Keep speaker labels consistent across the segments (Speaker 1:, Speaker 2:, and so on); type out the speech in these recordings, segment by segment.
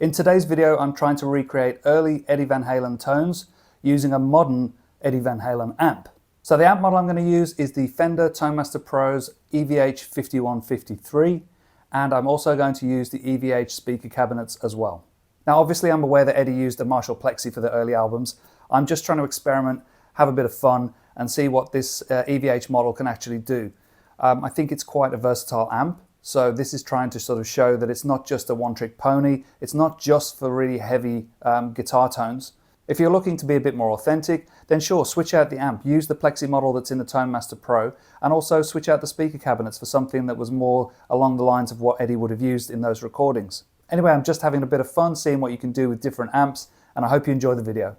Speaker 1: In today's video, I'm trying to recreate early Eddie Van Halen tones using a modern Eddie Van Halen amp. So the amp model I'm going to use is the Fender Tone Master Pro's EVH 5153, and I'm also going to use the EVH speaker cabinets as well. Now obviously I'm aware that Eddie used a Marshall Plexi for the early albums. I'm just trying to experiment, have a bit of fun, and see what this EVH model can actually do. I think it's quite a versatile amp. So this is trying to sort of show that it's not just a one-trick pony. It's not just for really heavy guitar tones. If you're looking to be a bit more authentic, then sure, switch out the amp. Use the Plexi model that's in the Tone Master Pro, and also switch out the speaker cabinets for something that was more along the lines of what Eddie would have used in those recordings. Anyway, I'm just having a bit of fun seeing what you can do with different amps, and I hope you enjoy the video.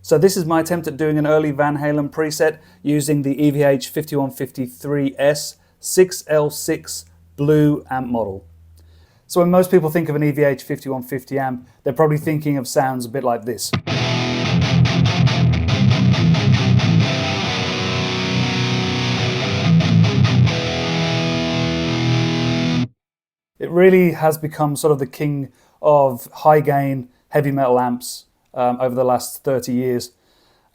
Speaker 1: So this is my attempt at doing an early Van Halen preset using the EVH 5153S 6L6 blue amp model. So when most people think of an EVH 5150 amp, they're probably thinking of sounds a bit like this. It really has become sort of the king of high gain heavy metal amps over the last 30 years.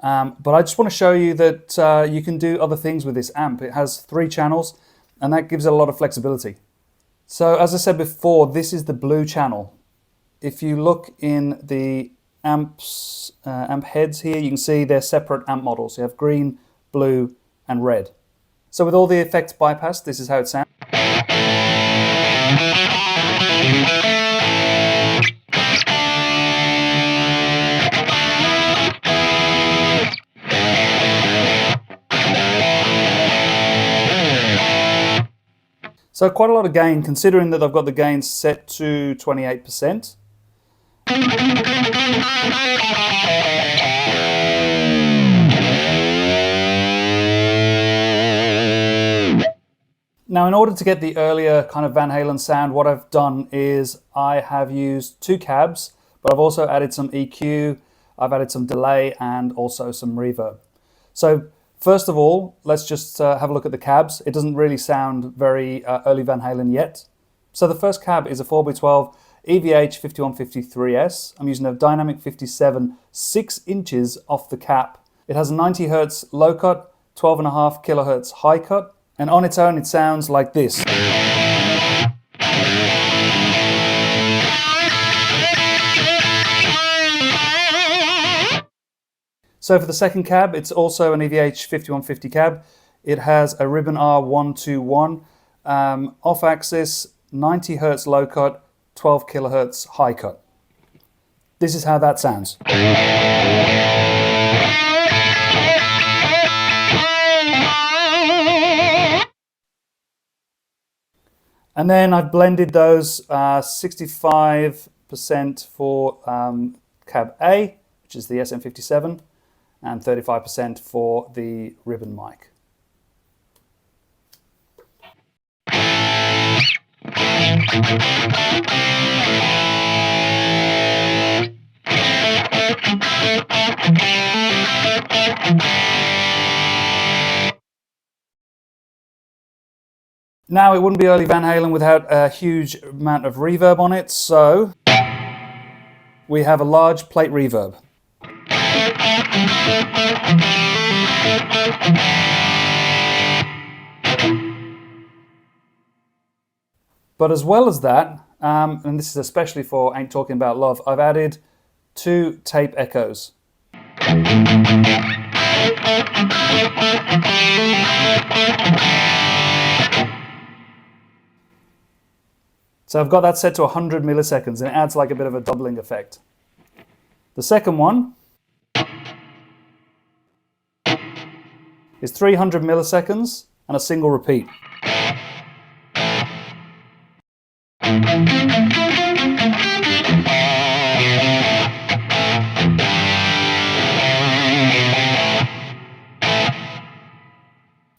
Speaker 1: But I just want to show you that you can do other things with this amp. It has 3 channels, and that gives it a lot of flexibility. So as I said before, this is the blue channel. If you look in the amp heads here, you can see they're separate amp models. You have green, blue, and red. So with all the effects bypassed, this is how it sounds. So quite a lot of gain, considering that I've got the gain set to 28%. Now in order to get the earlier kind of Van Halen sound, what I've done is I have used 2 cabs, but I've also added some EQ, I've added some delay, and also some reverb. So first of all, let's just have a look at the cabs. It doesn't really sound very early Van Halen yet. So the first cab is a 4x12 EVH 5153S. I'm using a Dynamic 57 6 inches off the cap. It has a 90 Hz low cut, 12.5 kHz high cut, and on its own it sounds like this. So for the second cab, it's also an EVH 5150 cab. It has a ribbon R121, off axis, 90 Hz low cut, 12 kHz high cut. This is how that sounds. And then I've blended those 65% for cab A, which is the SM57, and 35% for the ribbon mic. Now, it wouldn't be early Van Halen without a huge amount of reverb on it, so we have a large plate reverb. But as well as that, and this is especially for Ain't Talking About Love, I've added 2 tape echoes. So I've got that set to 100 milliseconds, and it adds like a bit of a doubling effect. The second one is 300 milliseconds and a single repeat.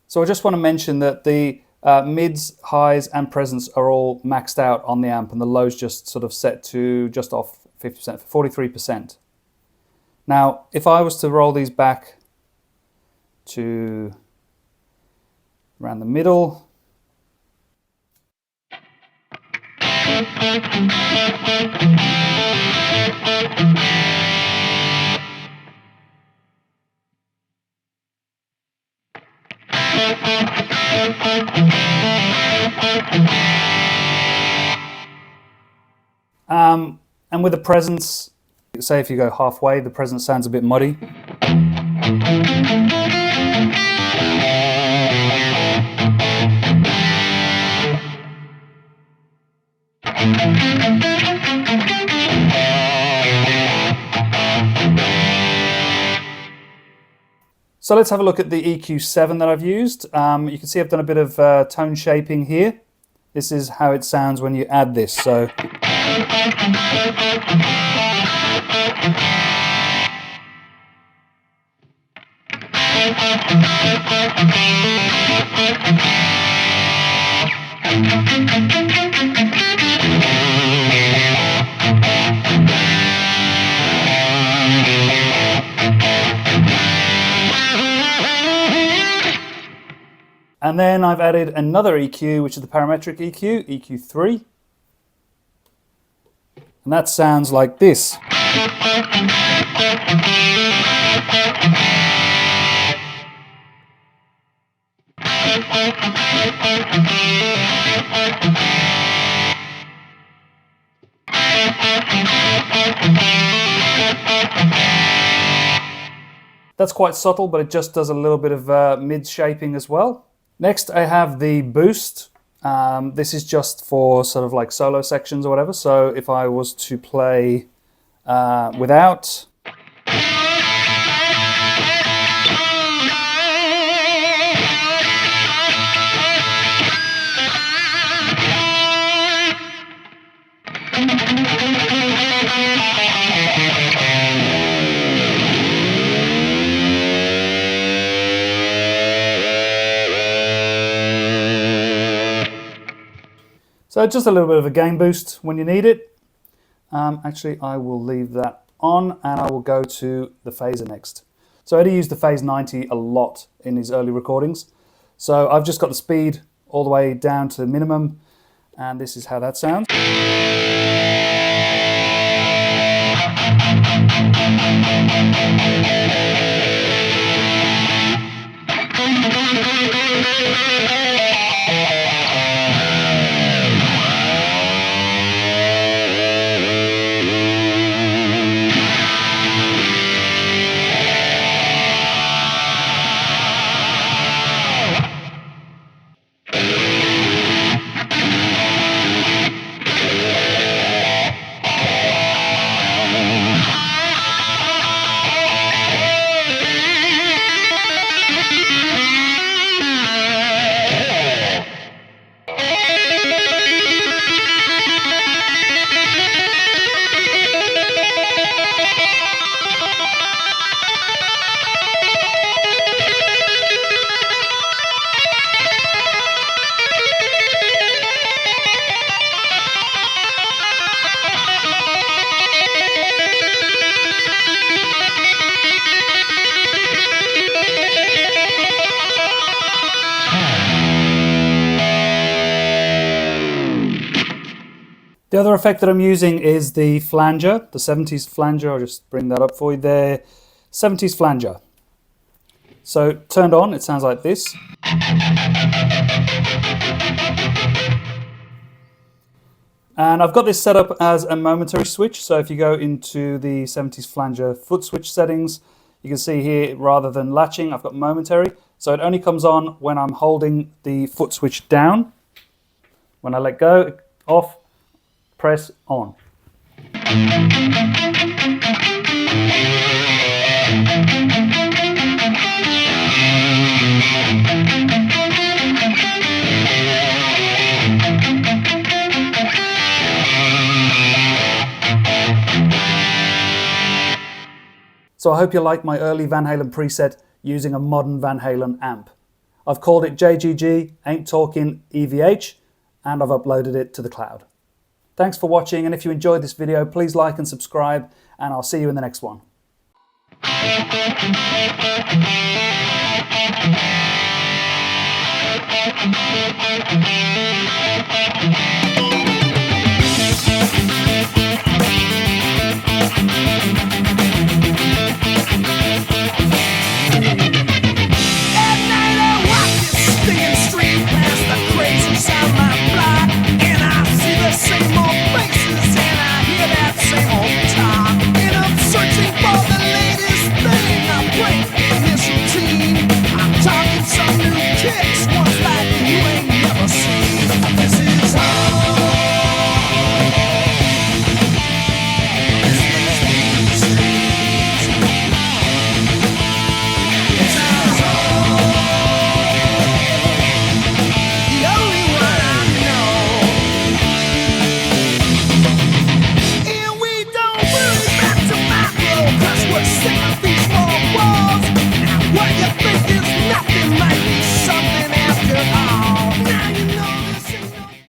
Speaker 1: So I just want to mention that the mids, highs, and presents are all maxed out on the amp, and the lows just sort of set to just off 50%, 43%. Now, if I was to roll these back to around the middle, and with the presence, say if you go halfway, the presence sounds a bit muddy. So let's have a look at the EQ7 that I've used. You can see I've done a bit of tone shaping here. This is how it sounds when you add this. So and then I've added another EQ, which is the parametric EQ, EQ3. And that sounds like this. That's quite subtle, but it just does a little bit of mid shaping as well. Next, I have the boost. This is just for sort of like solo sections or whatever. So if I was to play without, so just a little bit of a gain boost when you need it. Actually, I will leave that on and I will go to the phaser next. So Eddie used the phase 90 a lot in his early recordings. So I've just got the speed all the way down to minimum, and this is how that sounds. The other effect that I'm using is the flanger, the 70's flanger. I'll just bring that up for you there. 70's flanger. So turned on, it sounds like this. And I've got this set up as a momentary switch. So if you go into the 70's flanger foot switch settings, you can see here, rather than latching, I've got momentary. So it only comes on when I'm holding the foot switch down. When I let go, off, press on. So I hope you like my early Van Halen preset using a modern Van Halen amp. I've called it JGG, Ain't Talking EVH, and I've uploaded it to the cloud. Thanks for watching, and if you enjoyed this video, please like and subscribe, and I'll see you in the next one.